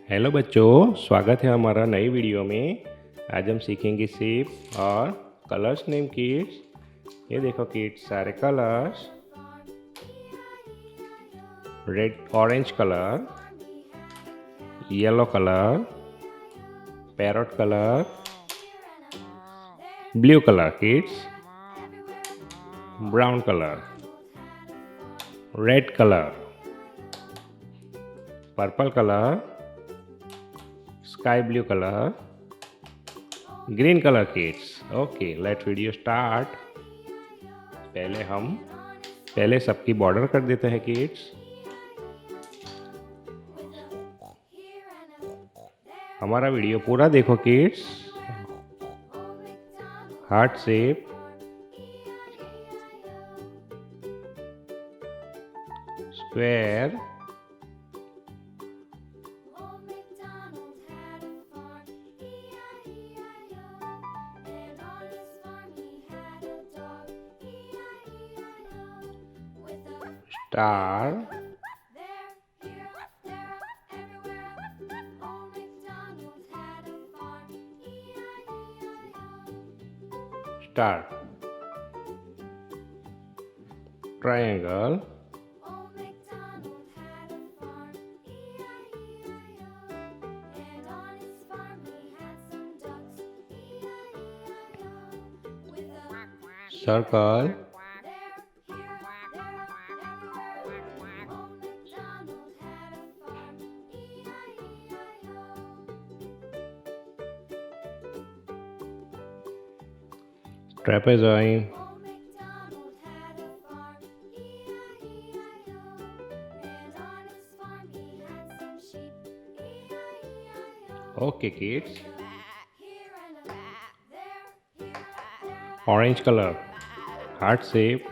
Hello बच्चों, स्वागत है हमारा नई वीडियो में। आज हम सीखेंगे शेप और कलर्स नेम किड्स। ये देखो किड्स, सारे colours. Red orange colour, yellow colour, parrot colour, blue colour kids, brown colour, red colour, purple colour, sky blue color, green color kids. Okay, let video start. पहले सबकी border कर देते हैं kids. हमारा video पूरा देखो kids. Heart shape, square, star, star, triangle, circle, trapezoid, okay kids, orange color, heart shape,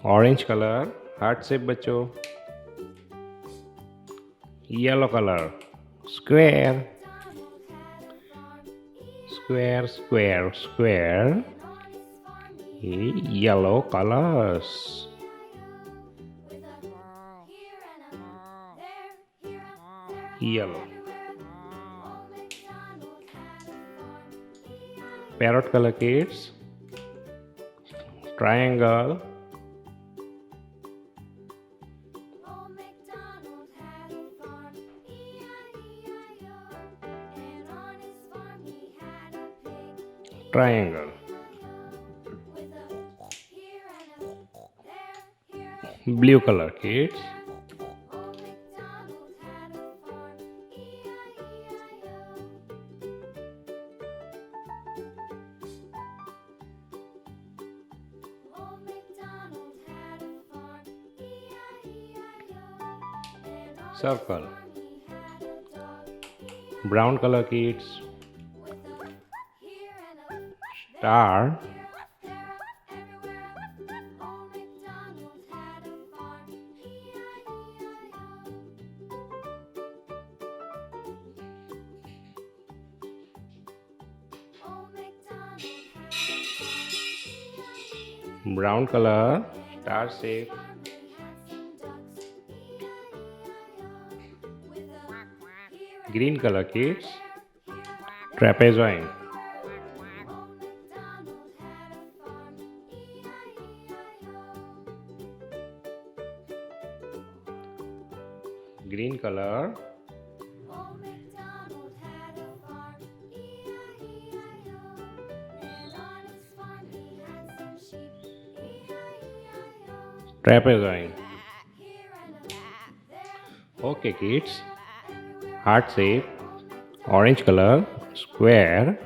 orange colour, heart shape बच्चों, yellow colour, square, square square square, ये yellow colours, yellow, parrot colour kids, triangle, triangle, blue color kids, circle, brown color kids, star, brown color, star shape, green color kids, trapezoid, green color, trapezoid. Okay kids, heart shape, orange color, square,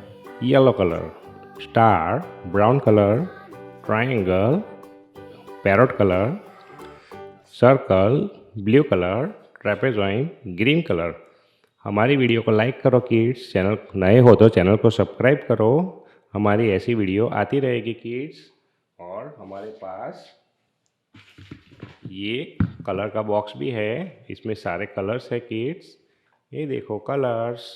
yellow color, star, brown color, triangle, parrot color, circle, blue colour, trapezoid, green colour. हमारी video को like करो kids. Channel नए हो तो channel को subscribe करो। हमारी ऐसी वीडियो आती रहेगी किड्स। और हमारे पास ये कलर का बॉक्स भी है, इसमें सारे कलर्स है किड्स। ये देखो कलर्स।